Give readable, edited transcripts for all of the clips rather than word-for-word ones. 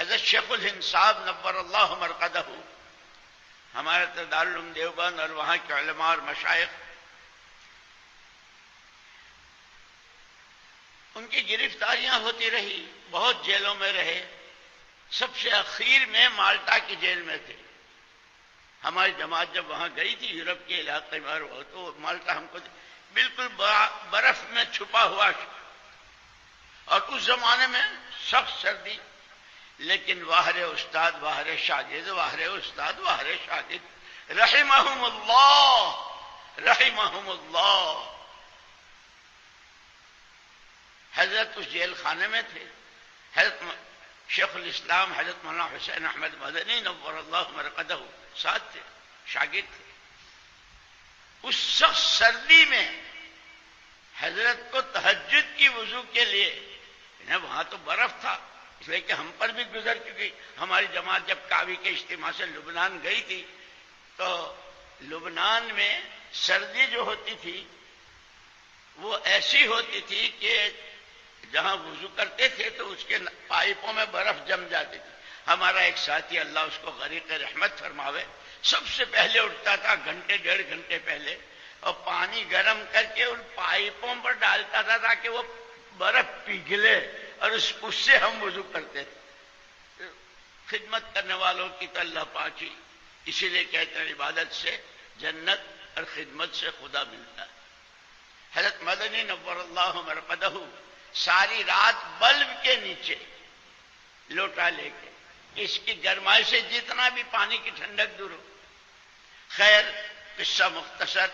حضرت شیخ الہند صاحب نور اللہ مرقدہ ہمارے دارالعلوم دیوبند اور وہاں کے علماء اور مشائخ، ان کی گرفتاریاں ہوتی رہی، بہت جیلوں میں رہے، سب سے اخیر میں مالٹا کی جیل میں تھے۔ ہماری جماعت جب وہاں گئی تھی یورپ کے علاقے میں، تو مالٹا ہم کو بالکل برف میں چھپا ہوا، اور اس زمانے میں سخت سردی، لیکن واہر استاد واہر شاگرد، واہر استاد واہر شاگرد، رحمہم اللہ رحمہم اللہ۔ حضرت اس جیل خانے میں تھے، حضرت شیخ الاسلام حضرت مولانا حسین احمد مدنی نور اللہ مرقدہ ساتھ تھے، شاگرد تھے۔ اس سخت سردی میں حضرت کو تہجد کی وضو کے لیے، وہاں تو برف تھا، اس لیے کہ ہم پر بھی گزر چکی، ہماری جماعت جب کعبی کے اجتماع سے لبنان گئی تھی تو لبنان میں سردی جو ہوتی تھی وہ ایسی ہوتی تھی کہ جہاں وضو کرتے تھے تو اس کے پائپوں میں برف جم جاتی تھی۔ ہمارا ایک ساتھی، اللہ اس کو غریق رحمت فرماوے، سب سے پہلے اٹھتا تھا گھنٹے ڈیڑھ گھنٹے پہلے، اور پانی گرم کر کے ان پائپوں پر ڈالتا تھا تاکہ وہ برف پگھلے، اور اس سے ہم وضو کرتے تھے۔ خدمت کرنے والوں کی تو اللہ پاک ہی، اسی لیے کہتے ہیں عبادت سے جنت اور خدمت سے خدا ملتا ہے۔ حضرت مدنی نور اللہ مرقدہ ساری رات بلب کے نیچے لوٹا لے کے، اس کی گرمائی سے جتنا بھی پانی کی ٹھنڈک دور ہو۔ خیر، قصہ مختصر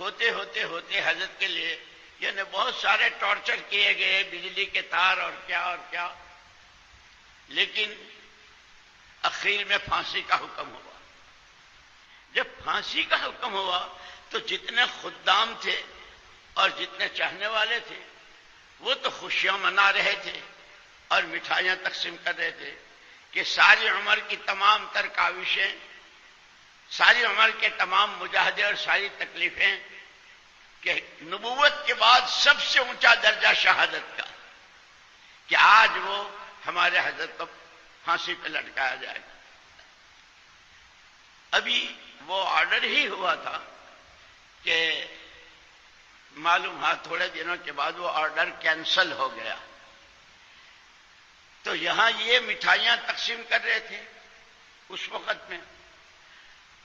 ہوتے ہوتے ہوتے حضرت کے لیے یعنی بہت سارے ٹارچر کیے گئے، بجلی کے تار اور کیا، لیکن اخیر میں پھانسی کا حکم ہوا۔ جب پھانسی کا حکم ہوا تو جتنے خدام تھے اور جتنے چاہنے والے تھے وہ تو خوشیاں منا رہے تھے اور مٹھائیاں تقسیم کر رہے تھے کہ ساری عمر کی تمام تر کاوشیں، ساری عمر کے تمام مجاہدے اور ساری تکلیفیں، کہ نبوت کے بعد سب سے اونچا درجہ شہادت کا، کہ آج وہ ہمارے حضرت کو پھانسی پہ لٹکایا جائے گا۔ ابھی وہ آرڈر ہی ہوا تھا کہ معلوم ہوا تھوڑے دنوں کے بعد وہ آرڈر کینسل ہو گیا۔ تو یہاں یہ مٹھائیاں تقسیم کر رہے تھے اس وقت میں،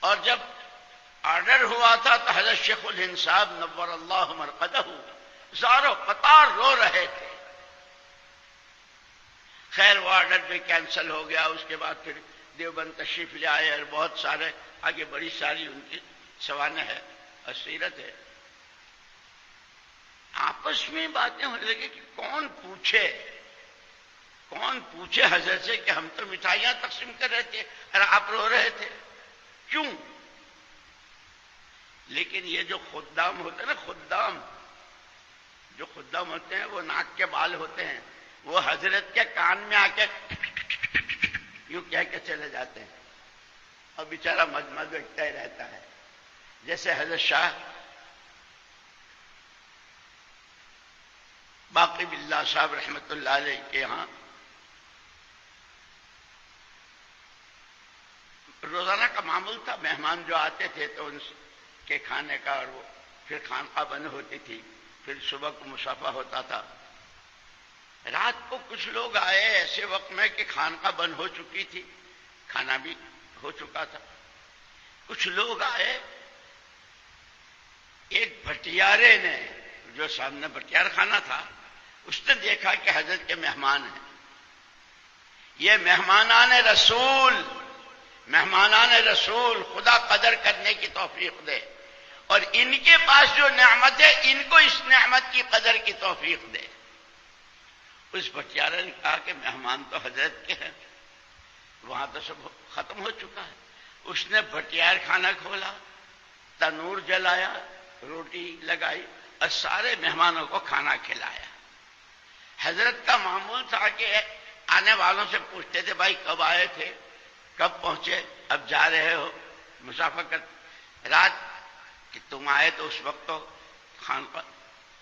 اور جب آرڈر ہوا تھا تو حضرت شیخ الہند صاحب نور اللہ مرقدہ زارو قطار رو رہے تھے۔ خیر وہ آرڈر بھی کینسل ہو گیا۔ اس کے بعد پھر دیوبند تشریف لے آئے اور بہت سارے آگے بڑی ساری ان کی سوانح ہے اور سیرت ہے۔ آپس میں باتیں ہونے لگی کہ کون پوچھے حضرت سے کہ ہم تو مٹھائیاں تقسیم کر رہے تھے اور آپ رو رہے تھے، کیوں؟ لیکن یہ جو خدام ہوتے ہیں نا، جو خدام ہوتے ہیں وہ ناک کے بال ہوتے ہیں، وہ حضرت کے کان میں آ کے یوں کہہ کے چلے جاتے ہیں، اور بیچارہ مجمد بکتا ہی رہتا ہے۔ جیسے حضرت شاہ باقی باللہ صاحب رحمت اللہ علیہ کے یہاں روزانہ کا معمول تھا، مہمان جو آتے تھے تو ان کے کھانے کا، اور وہ پھر خانقاہ بند ہوتی تھی، پھر صبح کو مصافہ ہوتا تھا۔ رات کو کچھ لوگ آئے ایسے وقت میں کہ خانقاہ بند ہو چکی تھی، کھانا بھی ہو چکا تھا۔ کچھ لوگ آئے، ایک بھٹیارے نے، جو سامنے بھٹیار خانہ تھا، اس نے دیکھا کہ حضرت کے مہمان ہیں، یہ مہمانان رسول خدا قدر کرنے کی توفیق دے، اور ان کے پاس جو نعمت ہے ان کو اس نعمت کی قدر کی توفیق دے۔ اس بھٹیارے نے کہا کہ مہمان تو حضرت کے ہیں، وہاں تو سب ختم ہو چکا ہے۔ اس نے بھٹیار خانہ کھولا، تنور جلایا، روٹی لگائی اور سارے مہمانوں کو کھانا کھلایا۔ حضرت کا معمول تھا کہ آنے والوں سے پوچھتے تھے بھائی کب آئے تھے، کب پہنچے، اب جا رہے ہو مسافر کر، رات کہ تم آئے تو اس وقت تو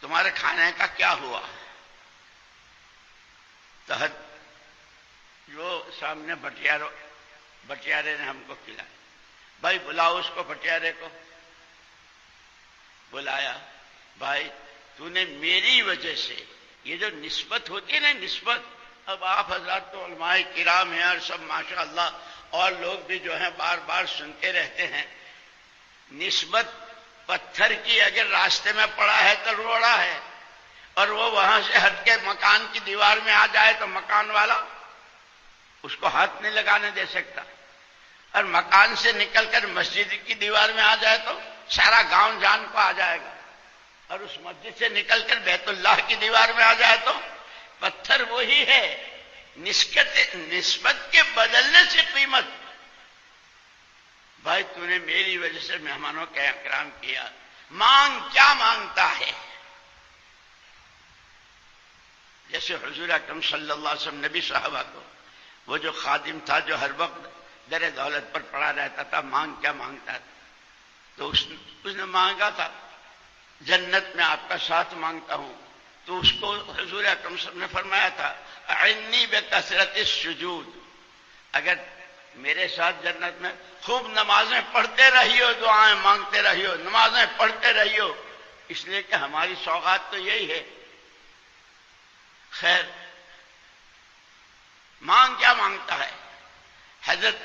تمہارے کھانے کا کیا ہوا؟ تو جو سامنے بٹیارے نے ہم کو کھلایا، بھائی بلاؤ اس کو، بٹیارے کو بلایا، بھائی تو نے میری وجہ سے، یہ جو نسبت ہوتی ہے نا نسبت، اب آپ حضرات تو علماء کرام ہیں اور سب ماشاءاللہ، اور لوگ بھی جو ہیں بار بار سنتے رہتے ہیں، نسبت پتھر کی اگر راستے میں پڑا ہے تو روڑا ہے، اور وہ وہاں سے ہٹ کے مکان کی دیوار میں آ جائے تو مکان والا اس کو ہاتھ نہیں لگانے دے سکتا، اور مکان سے نکل کر مسجد کی دیوار میں آ جائے تو سارا گاؤں جان کو آ جائے گا، اور اس مسجد سے نکل کر بیت اللہ کی دیوار میں آ جائے تو پتھر وہی ہے، نسبت کے بدلنے سے قیمت۔ بھائی تو نے میری وجہ سے مہمانوں کا اکرام کیا، مانگ کیا مانگتا ہے؟ جیسے حضور اکرم صلی اللہ علیہ وسلم نبی صحابہ کو، وہ جو خادم تھا جو ہر وقت در دولت پر پڑا رہتا تھا، مانگ کیا مانگتا تھا؟ تو اس نے مانگا تھا جنت میں آپ کا ساتھ مانگتا ہوں، تو اس کو حضور اکرم صلی اللہ علیہ وسلم نے فرمایا تھا اعنی بکثرت السجود، اگر میرے ساتھ جنت میں خوب نمازیں پڑھتے رہیو، دعائیں مانگتے رہیو، نمازیں پڑھتے رہیو، اس لیے کہ ہماری سوغات تو یہی ہے۔ خیر، مانگ کیا مانگتا ہے؟ حضرت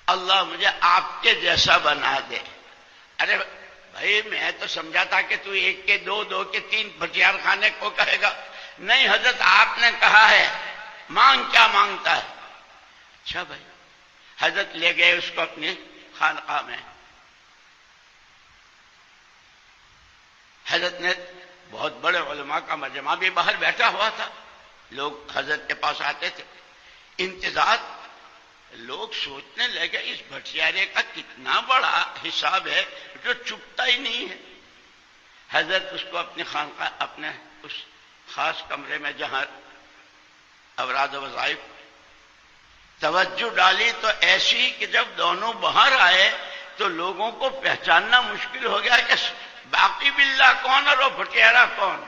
اللہ مجھے آپ کے جیسا بنا دے۔ ارے بھائی میں تو سمجھا تھا کہ تو ایک کے دو، دو کے تین بٹیار خانے کو کہے گا، نہیں حضرت آپ نے کہا ہے مانگ کیا مانگتا ہے۔ اچھا بھائی، حضرت لے گئے اس کو اپنی خانقاہ میں، حضرت نے بہت بڑے علماء کا مجمع بھی باہر بیٹھا ہوا تھا، لوگ حضرت کے پاس آتے تھے، انتظار، لوگ سوچنے لگے اس بھٹیارے کا کتنا بڑا حساب ہے جو چپتا ہی نہیں ہے۔ حضرت اس کو اپنی خانقاہ، اپنے اس خاص کمرے میں جہاں اوراد و وظائف، توجہ ڈالی تو ایسی کہ جب دونوں باہر آئے تو لوگوں کو پہچاننا مشکل ہو گیا کہ باقی باللہ کون اور وہ بھٹیارا کون۔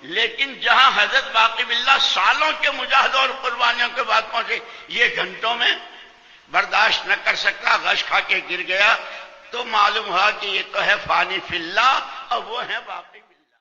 لیکن جہاں حضرت باقی باللہ سالوں کے مجاہدوں اور قربانیوں کے بعد پہنچے، یہ گھنٹوں میں برداشت نہ کر سکتا، غش کھا کے گر گیا، تو معلوم ہوا کہ یہ تو ہے فانی فی اللہ اور وہ ہے باقی